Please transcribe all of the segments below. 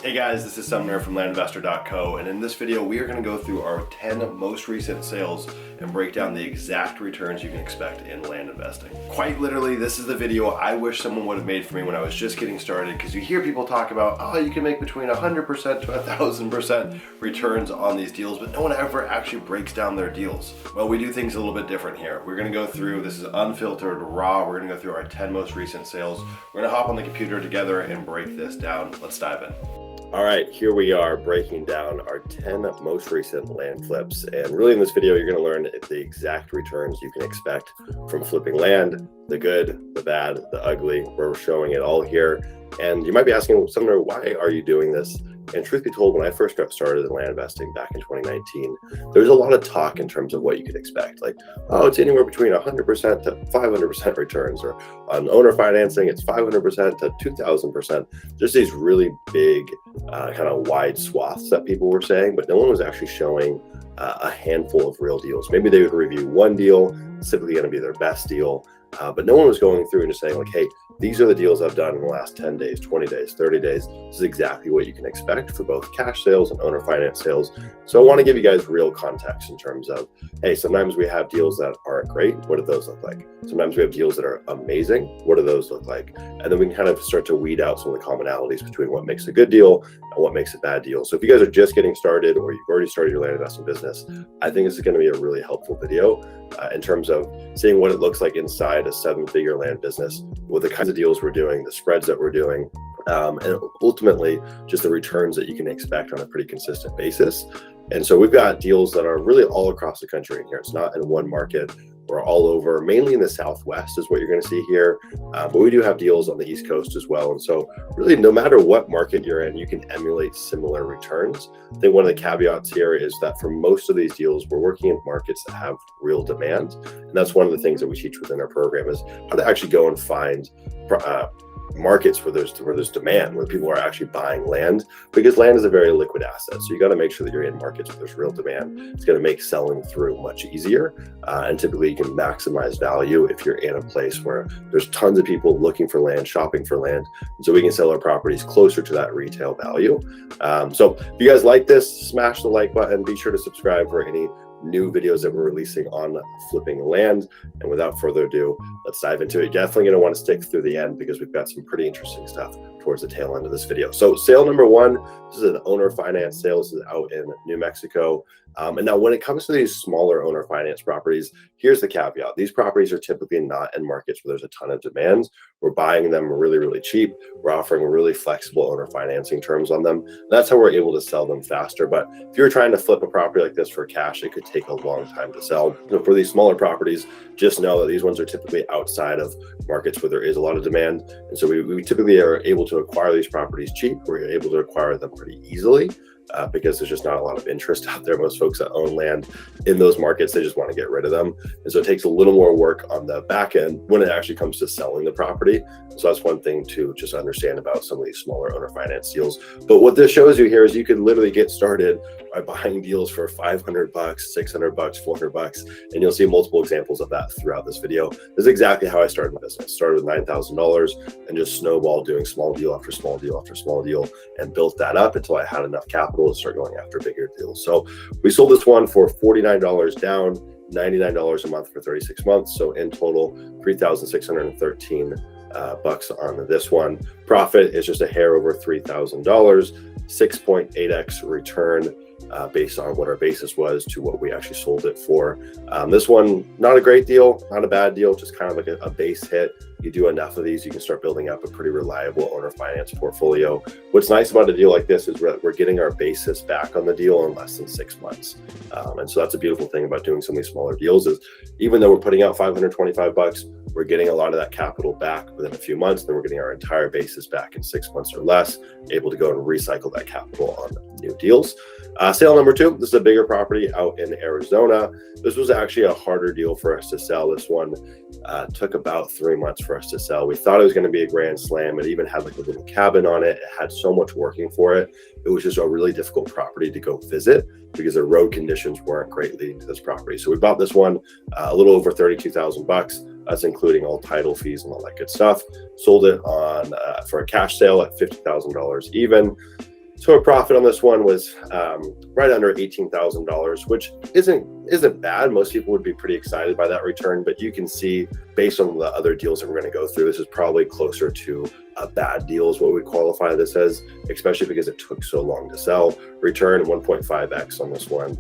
Hey guys, this is Sumner from landinvestor.co, and in this video we are going to go through our 10 most recent sales and break down the exact returns you can expect in land investing. Quite literally, this is the video I wish someone would have made for me when I was just getting started, because you hear people talk about, oh, you can make between 100% to 1,000% returns on these deals, but no one ever actually breaks down their deals. Well, we do things a little bit different here. We're going to go through, this is unfiltered, raw, we're going to go through our 10 most recent sales. We're going to hop on the computer together and break this down. Let's dive in. All right, here we are breaking down our 10 most recent land flips. And really in this video, you're gonna learn the exact returns you can expect from flipping land, the good, the bad, the ugly. We're showing it all here. And you might be asking, Sumner, why are you doing this? And truth be told, when I first got started in land investing back in 2019, there was a lot of talk in terms of what you could expect. Like, oh, it's anywhere between 100% to 500% returns, or on owner financing, it's 500% to 2,000%. Just these really big, kind of wide swaths that people were saying, but no one was actually showing a handful of real deals. Maybe they would review one deal, it's typically going to be their best deal, but no one was going through and just saying like, hey, these are the deals I've done in the last 10 days, 20 days, 30 days. This is exactly what you can expect for both cash sales and owner finance sales. So I want to give you guys real context in terms of, hey, sometimes we have deals that aren't great. What do those look like? Sometimes we have deals that are amazing. What do those look like? And then we can kind of start to weed out some of the commonalities between what makes a good deal and what makes a bad deal. So if you guys are just getting started or you've already started your land investing business, I think this is going to be a really helpful video in terms of seeing what it looks like inside a 7-figure land business with the kinds of deals we're doing, the spreads that we're doing, and ultimately just the returns that you can expect on a pretty consistent basis. And so we've got deals that are really all across the country in here. It's not in one market. We're all over, mainly in the Southwest is what you're going to see here. But we do have deals on the East Coast as well. And so really, no matter what market you're in, you can emulate similar returns. I think one of the caveats here is that for most of these deals, we're working in markets that have real demand. And that's one of the things that we teach within our program is how to actually go and find markets where there's demand, where people are actually buying land, because land is a very liquid asset. So you got to make sure that you're in markets where there's real demand. It's going to make selling through much easier. And typically you can maximize value if you're in a place where there's tons of people looking for land, shopping for land. And so we can sell our properties closer to that retail value. So if you guys like this, smash the like button. Be sure to subscribe for any new videos that we're releasing on flipping land. And without further ado, let's dive into it. Definitely going to want to stick through the end because we've got some pretty interesting stuff towards the tail end of this video. So sale number one, this is an owner finance sale. This is out in New Mexico. And now when it comes to these smaller owner finance properties, here's the caveat. These properties are typically not in markets where there's a ton of demand. We're buying them really, really cheap. We're offering really flexible owner financing terms on them. That's how we're able to sell them faster. But if you're trying to flip a property like this for cash, it could take a long time to sell. So for these smaller properties, just know that these ones are typically outside of markets where there is a lot of demand. And so we typically are able to acquire these properties cheap. We're able to acquire them pretty easily. Because there's just not a lot of interest out there. Most folks that own land in those markets, they just want to get rid of them. And so it takes a little more work on the back end when it actually comes to selling the property. So that's one thing to just understand about some of these smaller owner finance deals. But what this shows you here is you can literally get started by buying deals for $500, $600, $400, and you'll see multiple examples of that throughout this video. This is exactly how I started my business. Started with $9,000 and just snowballed doing small deal after small deal after small deal, and built that up until I had enough capital to start going after bigger deals. So we sold this one for $49 down, $99 a month for 36 months. So in total, $3,613 bucks on this one. Profit is just a hair over $3,000, 6.8x return based on what our basis was to what we actually sold it for. This one, not a great deal, not a bad deal, just kind of like a base hit. You do enough of these, you can start building up a pretty reliable owner finance portfolio. What's nice about a deal like this is we're getting our basis back on the deal in less than 6 months. And so that's a beautiful thing about doing some of these smaller deals is even though we're putting out $525, we're getting a lot of that capital back within a few months. Then we're getting our entire basis back in 6 months or less, able to go and recycle that capital on new deals. Sale number two, this is a bigger property out in Arizona. This was actually a harder deal for us to sell. This one took about 3 months for us to sell. We thought it was going to be a grand slam. It even had like a little cabin on it. It had so much working for it. It was just a really difficult property to go visit because the road conditions weren't great leading to this property. So we bought this one a little over 32,000 bucks. That's including all title fees and all that good stuff. Sold it on for a cash sale at $50,000 even. So our profit on this one was right under $18,000, which isn't bad. Most people would be pretty excited by that return, but you can see based on the other deals that we're going to go through, this is probably closer to a bad deal is what we qualify this as, especially because it took so long to sell. Return 1.5x on this one.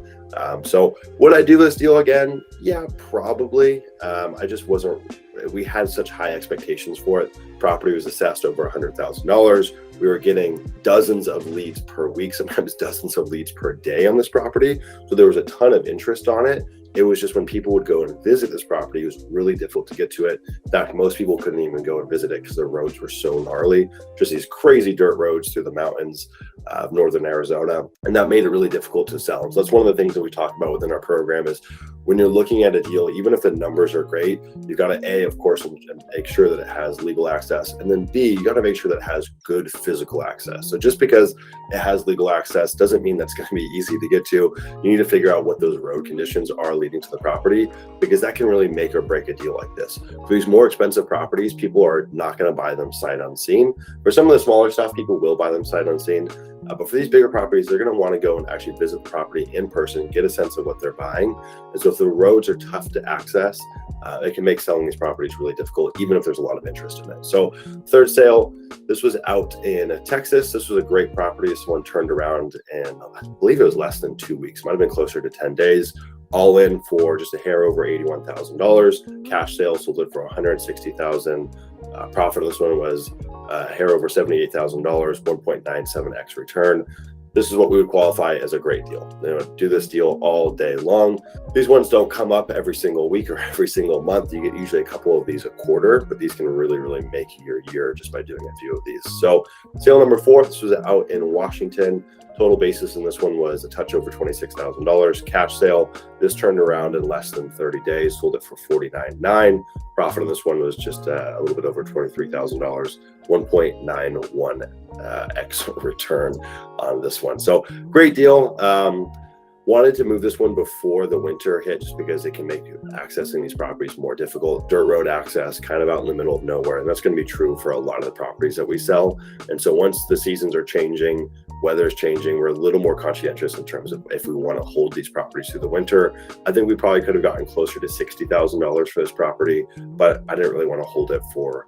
So would I do this deal again? Yeah, probably. I just wasn't, we had such high expectations for it. Property was assessed over $100,000. We were getting dozens of leads per week, sometimes dozens of leads per day on this property. So there was a ton of interest on it. It was just when people would go and visit this property, it was really difficult to get to it. In fact, most people couldn't even go and visit it because the roads were so gnarly, just these crazy dirt roads through the mountains of northern Arizona. And that made it really difficult to sell. So that's one of the things that we talk about within our program is when you're looking at a deal, even if the numbers are great, you got to A, of course, make sure that it has legal access. And then B, you got to make sure that it has good physical access. So just because it has legal access doesn't mean that's going to be easy to get to. You need to figure out what those road conditions are leading to the property, because that can really make or break a deal like this. For these more expensive properties, people are not going to buy them sight unseen. For some of the smaller stuff, people will buy them sight unseen. But for these bigger properties, they're going to want to go and actually visit the property in person, get a sense of what they're buying. And so if the roads are tough to access, it can make selling these properties really difficult, even if there's a lot of interest in it. So third sale, this was out in Texas. This was a great property. This one turned around in, I believe it was less than 2 weeks, might have been closer to 10 days. All in for just a hair over $81,000. Cash sale sold it for $160,000. Profit of this one was a hair over $78,000, 1.97x return. This is what we would qualify as a great deal. You know, do this deal all day long. These ones don't come up every single week or every single month. You get usually a couple of these a quarter, but these can really, really make your year just by doing a few of these. So sale number 4, this was out in Washington. Total basis in this one was a touch over $26,000. Cash sale. This turned around in less than 30 days. Sold it for $49,900. Profit on this one was just a little bit over $23,000. 1.91x return on this one. So great deal. Wanted to move this one before the winter hit just because it can make accessing these properties more difficult. Dirt road access, kind of out in the middle of nowhere. And that's going to be true for a lot of the properties that we sell. And so once the seasons are changing, weather's changing, we're a little more conscientious in terms of if we want to hold these properties through the winter. I think we probably could have gotten closer to $60,000 for this property, but I didn't really want to hold it for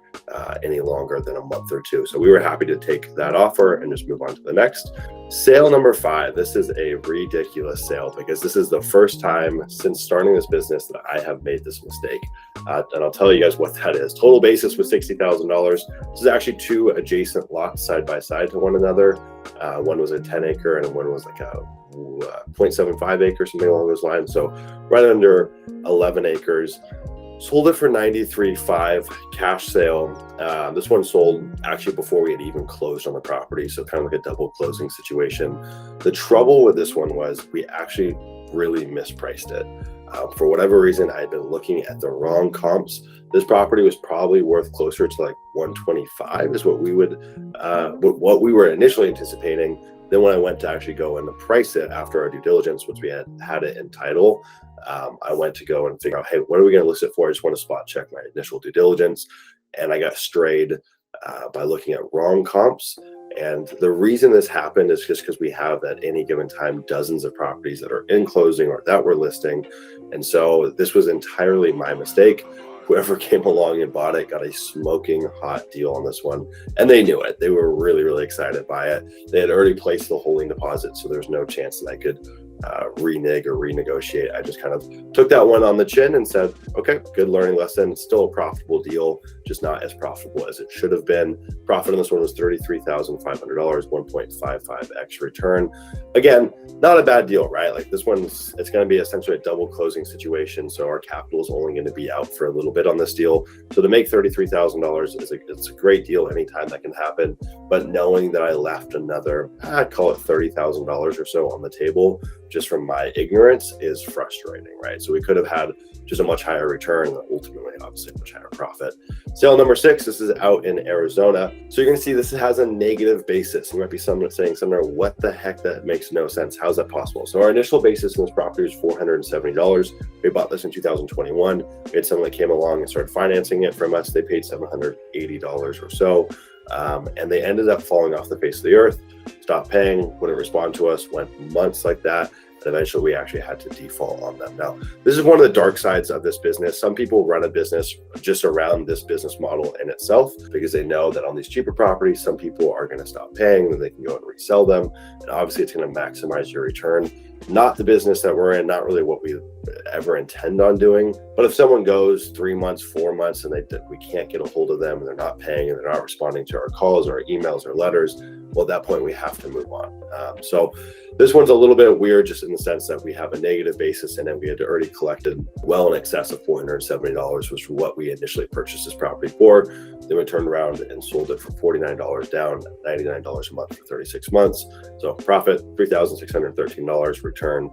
any longer than a month or two. So we were happy to take that offer and just move on to the next. Sale number 5. This is a ridiculous sale because this is the first time since starting this business that I have made this mistake. And I'll tell you guys what that is. Total basis was $60,000. This is actually 2 adjacent lots side by side to one another. One was a 10 acre and one was like a 0.75 acre, something along those lines. So right under 11 acres. Sold it for $93,500 cash sale. This one sold actually before we had even closed on the property, so kind of like a double closing situation. The trouble with this one was we actually really mispriced it. For whatever reason, I had been looking at the wrong comps. This property was probably worth closer to like 125 is what we were initially anticipating. Then when I went to actually go and price it after our due diligence, once we had it in title, I went to go and figure out, hey, what are we going to list it for? I just want to spot check my initial due diligence. And I got strayed by looking at wrong comps. And the reason this happened is just because we have at any given time dozens of properties that are in closing or that we're listing. And so this was entirely my mistake. Whoever came along and bought it got a smoking hot deal on this one. And they knew it. They were really, really excited by it. They had already placed the holding deposit, so there's no chance that I could renege or renegotiate. I just kind of took that one on the chin and said, okay, good learning lesson. Still a profitable deal, just not as profitable as it should have been. Profit on this one was $33,500, 1.55x return. Again, not a bad deal, right? Like this one's, it's going to be essentially a double closing situation. So our capital is only going to be out for a little bit on this deal. So to make $33,000 it's a great deal anytime that can happen. But knowing that I left another, I'd call it $30,000 or so on the table, just from my ignorance, is frustrating, right? So we could have had just a much higher return, ultimately, obviously, much higher profit. Sale number 6, this is out in Arizona. So you're going to see this has a negative basis. You might be saying, Sumner, what the heck? That makes no sense. How's that possible? So our initial basis in this property was $470. We bought this in 2021. We had someone that came along and started financing it from us. They paid $780 or so. And they ended up falling off the face of the earth, stopped paying, wouldn't respond to us, went months like that. And eventually we actually had to default on them. Now, this is one of the dark sides of this business. Some people run a business just around this business model in itself because they know that on these cheaper properties, some people are going to stop paying, then they can go and resell them. And obviously it's going to maximize your return. Not the business that we're in, not really what we ever intend on doing. But if someone goes 3 months, 4 months, and we can't get a hold of them and they're not paying and they're not responding to our calls or our emails or letters, well, at that point we have to move on. So this one's a little bit weird just in the sense that we have a negative basis in it. We had already collected well in excess of $470, which was what we initially purchased this property for. Then we turned around and sold it for $49 down, $99 a month for 36 months. So profit, $3,613, return,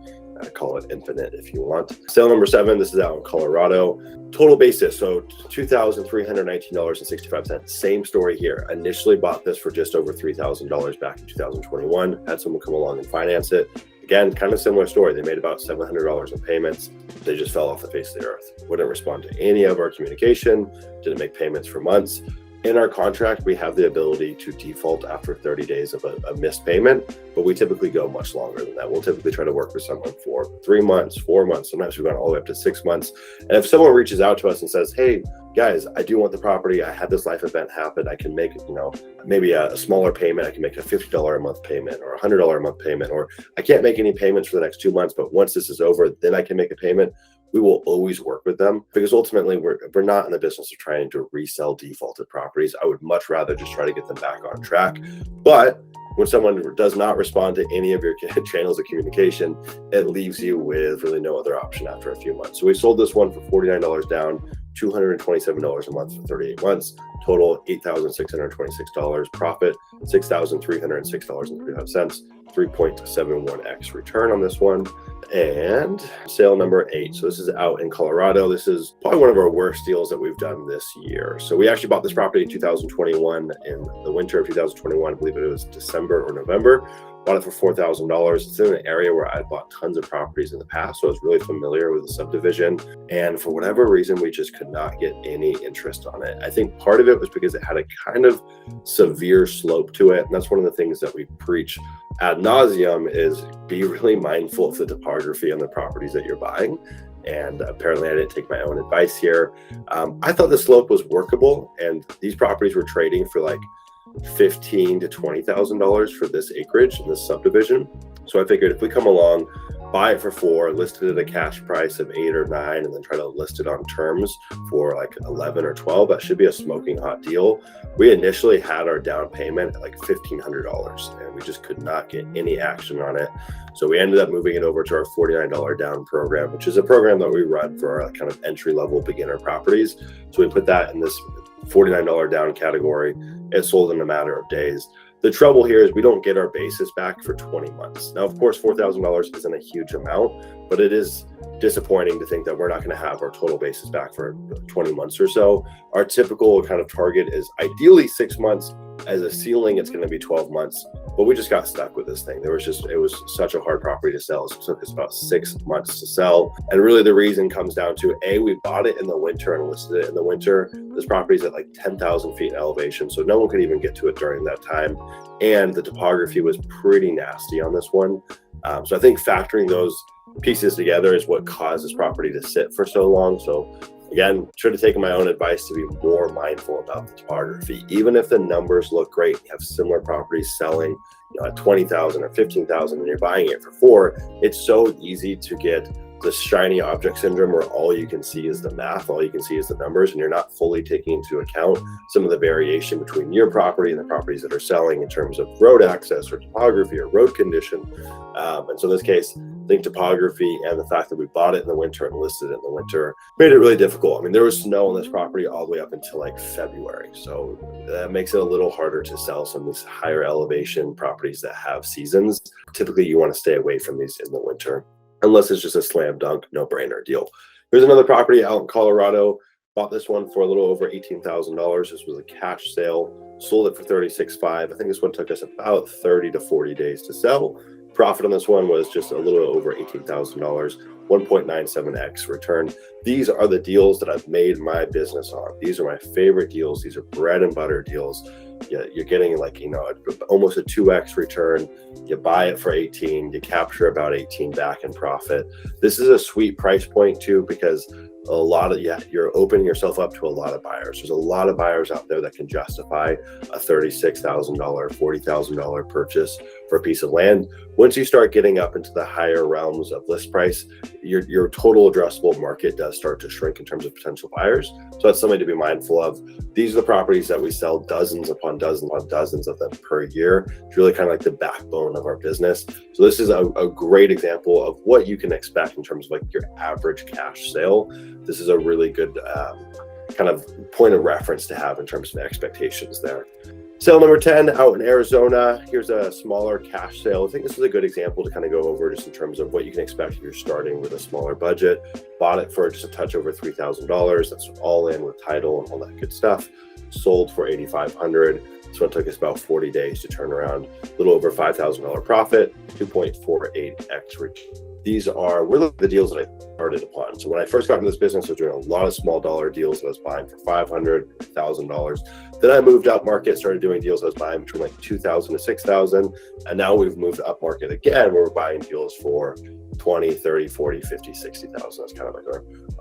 call it infinite if you want. Sale number 7, this is out in Colorado. Total basis, so $2,319.65. Same story here. Initially bought this for just over $3,000 back in 2021. Had someone come along and finance it. Again, kind of similar story. They made about $700 in payments. They just fell off the face of the earth. Wouldn't respond to any of our communication, didn't make payments for months. In our contract, we have the ability to default after 30 days of a missed payment, but we typically go much longer than that. We'll typically try to work with someone for 3 months, 4 months. Sometimes we've gone all the way up to 6 months. And if someone reaches out to us and says, hey, guys, I do want the property. I had this life event happen. I can make, maybe a smaller payment. I can make a $50 a month payment or a $100 a month payment, or I can't make any payments for the next 2 months, but once this is over, then I can make a payment. We will always work with them because ultimately we're not in the business of trying to resell defaulted properties. I would much rather just try to get them back on track. But when someone does not respond to any of your channels of communication, it leaves you with really no other option after a few months. So we sold this one for $49 down, $227 a month for 38 months. Total $8,626. Profit $6,306.35. 3.71x return on this one. And sale number 8. So this is out in Colorado. This is probably one of our worst deals that we've done this year. So we actually bought this property in 2021, in the winter of 2021. I believe it was December or November. Bought it for $4,000. It's in an area where I bought tons of properties in the past, so I was really familiar with the subdivision. And for whatever reason, we just could not get any interest on it. I think part of it was because it had a kind of severe slope to it. And that's one of the things that we preach ad nauseum is be really mindful of the topography on the properties that you're buying. And apparently I didn't take my own advice here. I thought the slope was workable, and these properties were trading for like $15,000 to $20,000 for this acreage in this subdivision. So I figured if we come along, buy it for 4, list it at a cash price of 8 or 9, and then try to list it on terms for like 11 or 12, that should be a smoking hot deal. We initially had our down payment at like $1,500, and we just could not get any action on it. So we ended up moving it over to our $49 down program, which is a program that we run for our kind of entry-level beginner properties. So we put that in this $49 down category. It sold in a matter of days. The trouble here is we don't get our basis back for 20 months. Now, of course, $4,000 isn't a huge amount, but it is disappointing to think that we're not going to have our total basis back for 20 months or so. Our typical kind of target is ideally 6 months. As a ceiling, it's going to be 12 months, but we just got stuck with this thing. It was such a hard property to sell. So it took us about 6 months to sell. And really the reason comes down to, A, we bought it in the winter and listed it in the winter. This property's at like 10,000 feet in elevation, so no one could even get to it during that time. And the topography was pretty nasty on this one. So I think factoring those pieces together is what caused this property to sit for so long. So again, should have taken my own advice to be more mindful about the topography. Even if the numbers look great, you have similar properties selling at 20,000 or 15,000 and you're buying it for 4, it's so easy to get the shiny object syndrome where all you can see is the math, all you can see is the numbers, and you're not fully taking into account some of the variation between your property and the properties that are selling in terms of road access or topography or road condition. And so in this case, I think topography and the fact that we bought it in the winter and listed it in the winter made it really difficult. I mean, there was snow on this property all the way up until like February. So that makes it a little harder to sell some of these higher elevation properties that have seasons. Typically, you want to stay away from these in the winter, unless it's just a slam dunk, no brainer deal. Here's another property out in Colorado. Bought this one for a little over $18,000. This was a cash sale. Sold it for $36,500. I think this one took us about 30 to 40 days to sell. Profit on this one was just a little over $18,000, 1.97x return. These are the deals that I've made my business on. These are my favorite deals. These are bread and butter deals. you're getting like, almost a 2x return. You buy it for 18, you capture about 18 back in profit. This is a sweet price point too, because a lot of, you're opening yourself up to a lot of buyers. There's a lot of buyers out there that can justify a $36,000, $40,000 purchase for a piece of land. Once you start getting up into the higher realms of list price, your total addressable market does start to shrink in terms of potential buyers. So that's something to be mindful of. These are the properties that we sell dozens upon dozens of them per year. It's really kind of like the backbone of our business. So this is a great example of what you can expect in terms of like your average cash sale. This is a really good kind of point of reference to have in terms of expectations there. Sale number 10 out in Arizona. Here's a smaller cash sale. I think this is a good example to kind of go over just in terms of what you can expect if you're starting with a smaller budget. Bought it for just a touch over $3,000. That's all in with title and all that good stuff. Sold for $8,500. This one took us about 40 days to turn around. A little over $5,000 profit, 2.48x return. These were the deals that I started upon. So when I first got into this business, I was doing a lot of small dollar deals that I was buying for $500, $1,000. Then I moved up market, started doing deals I was buying between like $2,000 to $6,000. And now we've moved up market again, where we're buying deals for $20,000, $30,000, $40,000, $50,000, $60,000. That's kind of like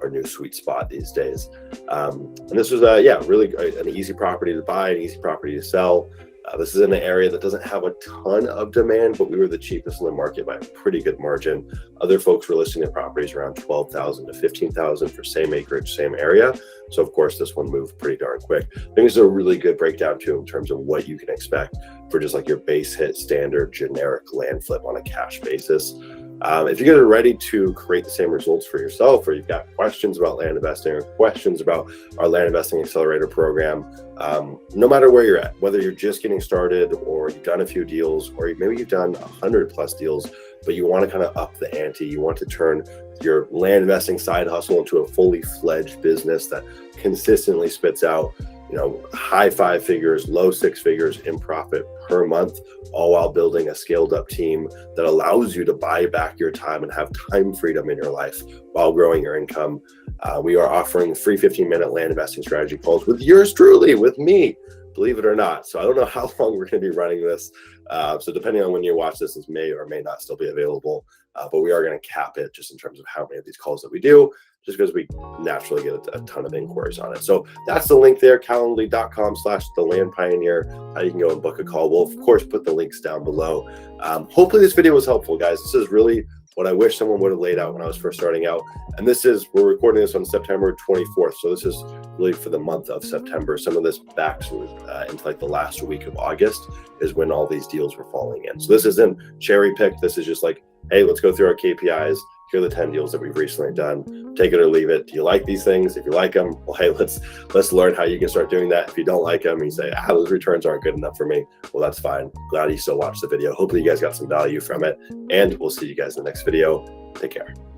our new sweet spot these days. And this was really an easy property to buy, an easy property to sell. This is in an area that doesn't have a ton of demand, but we were the cheapest in the market by a pretty good margin. Other folks were listing their properties around $12,000 to $15,000 for same acreage, same area. So of course, this one moved pretty darn quick. I think this is a really good breakdown too in terms of what you can expect for just like your base hit standard generic land flip on a cash basis. If you guys are ready to create the same results for yourself, or you've got questions about land investing or questions about our land investing accelerator program, no matter where you're at, whether you're just getting started or you've done a few deals, or maybe you've done 100+ deals, but you want to kind of up the ante, you want to turn your land investing side hustle into a fully fledged business that consistently spits out high 5 figures, low 6 figures in profit per month, all while building a scaled up team that allows you to buy back your time and have time freedom in your life while growing your income. We are offering free 15-minute land investing strategy calls with yours truly, with me, believe it or not. So I don't know how long we're going to be running this. So depending on when you watch this, this may or may not still be available, but we are going to cap it just in terms of how many of these calls that we do, just because we naturally get a ton of inquiries on it. So that's the link there, calendly.com/thelandpioneer. How you can go and book a call. We'll of course put the links down below. Hopefully this video was helpful, guys. This is really what I wish someone would have laid out when I was first starting out. And we're recording this on September 24th. So this is really for the month of September. Some of this backs into like the last week of August is when all these deals were falling in. So this isn't cherry picked. This is just like, hey, let's go through our KPIs. Here are the 10 deals that we've recently done. Take it or leave it. Do you like these things? If you like them, well, hey, let's learn how you can start doing that. If you don't like them and you say, those returns aren't good enough for me, well, that's fine. Glad you still watched the video. Hopefully you guys got some value from it, and we'll see you guys in the next video. Take care.